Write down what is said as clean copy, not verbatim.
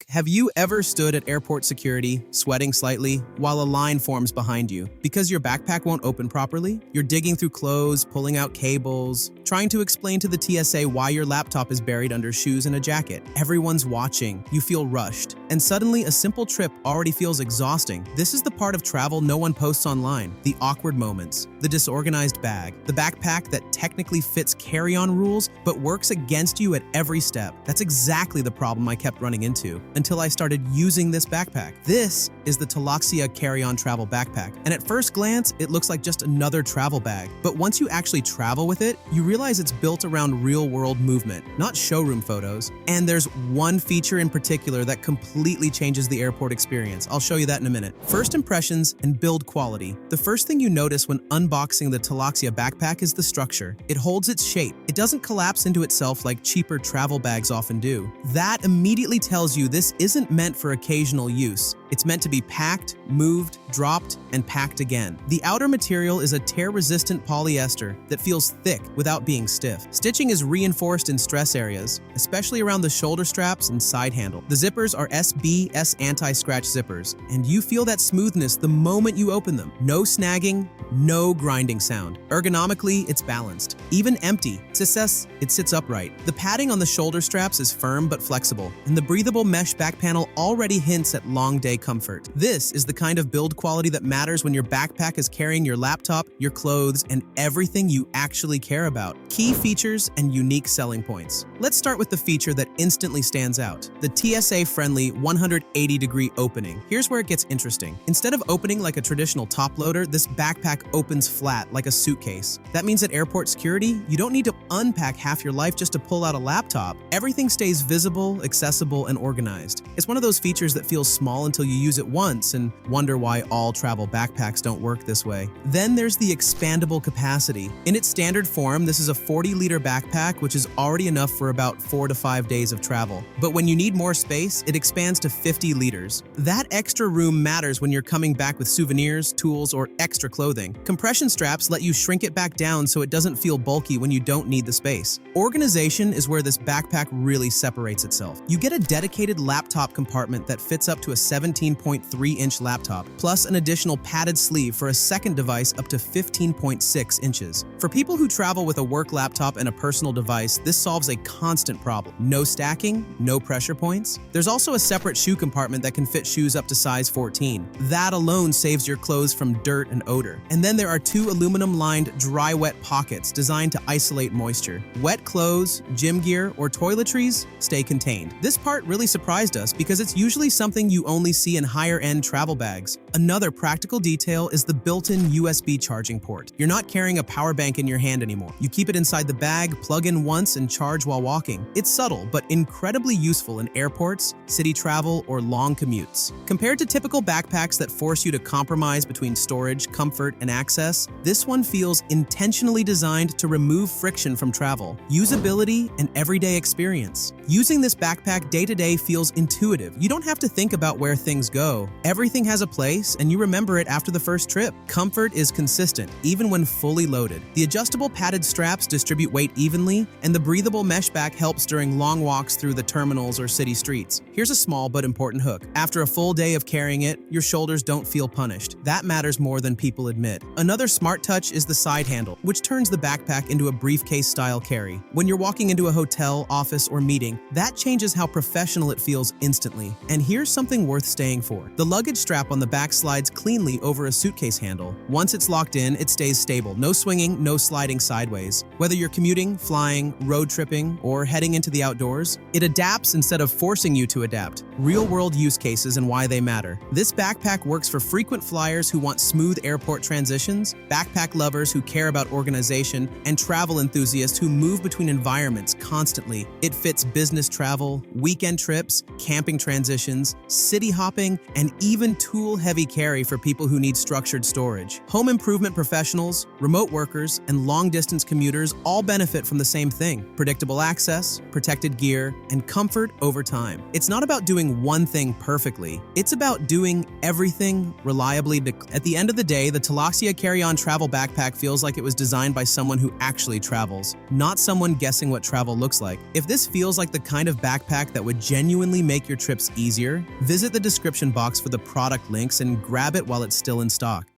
Have you ever stood at airport security, sweating slightly, while a line forms behind you? Because your backpack won't open properly? You're digging through clothes, pulling out cables, trying to explain to the TSA why your laptop is buried under shoes and a jacket. Everyone's watching, you feel rushed, and suddenly a simple trip already feels exhausting. This is the part of travel no one posts online, the awkward moments, the disorganized bag, the backpack that technically fits carry-on rules but works against you at every step. That's exactly the problem I kept running into until I started using this backpack. This is the Tolaccea Carry-on Travel Backpack, and at first glance, it looks like just another travel bag. But once you actually travel with it, you realize it's built around real-world movement, not showroom photos. And there's one feature in particular that completely changes the airport experience. I'll show you that in a minute. First impressions and build quality. The first thing you notice when unboxing the Tolaccea backpack is the structure. It holds its shape. It doesn't collapse into itself like cheaper travel bags often do. That immediately tells you this isn't meant for occasional use. It's meant to be packed, moved, dropped, and packed again. The outer material is a tear-resistant polyester that feels thick without being stiff. Stitching is reinforced in stress areas, especially around the shoulder straps and side handle. The zippers are SBS anti-scratch zippers, and you feel that smoothness the moment you open them. No snagging, no grinding sound. Ergonomically, it's balanced. Even empty, it sits upright. The padding on the shoulder straps is firm but flexible, and the breathable mesh back panel already hints at long day comfort. This is the kind of build quality that matters when your backpack is carrying your laptop, your clothes, and everything you actually care about. Key features and unique selling points. Let's start with the feature that instantly stands out, the TSA-friendly 180-degree opening. Here's where it gets interesting. Instead of opening like a traditional top loader, this backpack opens flat like a suitcase. That means at airport security, you don't need to unpack half your life just to pull out a laptop. Everything stays visible, accessible, and organized. It's one of those features that feels small until you use it once and wonder why all travel backpacks don't work this way. Then there's the expandable capacity. In its standard form, this is a 40-liter backpack, which is already enough for about 4 to 5 days of travel. But when you need more space, it expands to 50 liters. That extra room matters when you're coming back with souvenirs, tools, or extra clothing. Compression straps let you shrink it back down so it doesn't feel bulky when you don't need the space. Organization is where this backpack really separates itself. You get a dedicated laptop compartment that fits up to a 17.3-inch laptop, plus an additional padded sleeve for a second device up to 15.6 inches. For people who travel with a work laptop and a personal device, this solves a constant problem. No stacking, no pressure points. There's also a separate shoe compartment that can fit shoes up to size 14. That alone saves your clothes from dirt and odor. And then there are two aluminum-lined dry-wet pockets designed to isolate moisture. Wet clothes, gym gear, or toiletries stay contained. This part really surprised us because it's usually something you only see in higher-end travel bags. Another practical detail is the built-in USB charging port. You're not carrying a power bank in your hand anymore. You keep it inside the bag, plug in once, and charge while walking. It's subtle, but incredibly useful in airports, city travel, or long commutes. Compared to typical backpacks that force you to compromise between storage, comfort, and access, this one feels intentionally designed to remove friction from travel, usability, and everyday experience. Using this backpack day-to-day feels intuitive. You don't have to think about where things go. Everything has a place, and you remember it after the first trip. Comfort is consistent, even when fully loaded. The adjustable padded straps distribute weight evenly, and the breathable mesh back helps during long walks through the terminals or city streets. Here's a small but important hook. After a full day of carrying it, your shoulders don't feel punished. That matters more than people admit. Another smart touch is the side handle, which turns the backpack into a briefcase-style carry. When you're walking into a hotel, office, or meeting, that changes how professional it feels instantly. And here's something worth staying for. The luggage strap on the back slides cleanly over a suitcase handle. Once it's locked in, it stays stable. No swinging, no sliding sideways. Whether you're commuting, flying, road tripping, or heading into the outdoors, it adapts instead of forcing you to adapt. Real-world use cases and why they matter. This backpack works for frequent flyers who want smooth airport transitions, backpack lovers who care about organization, and travel enthusiasts who move between environments constantly. It fits business travel, weekend trips, camping transitions, city hopping, and even tool-heavy carry for people who need structured storage. Home improvement professionals, remote workers, and long-distance commuters all benefit from the same thing: predictable access, protected gear, and comfort over time. It's not about doing one thing perfectly. It's about doing everything reliably. At the end of the day, the Tolaccea Carry-on Travel Backpack feels like it was designed by someone who actually travels, not someone guessing what travel looks like. If this feels like the the kind of backpack that would genuinely make your trips easier? Visit the description box for the product links and grab it while it's still in stock.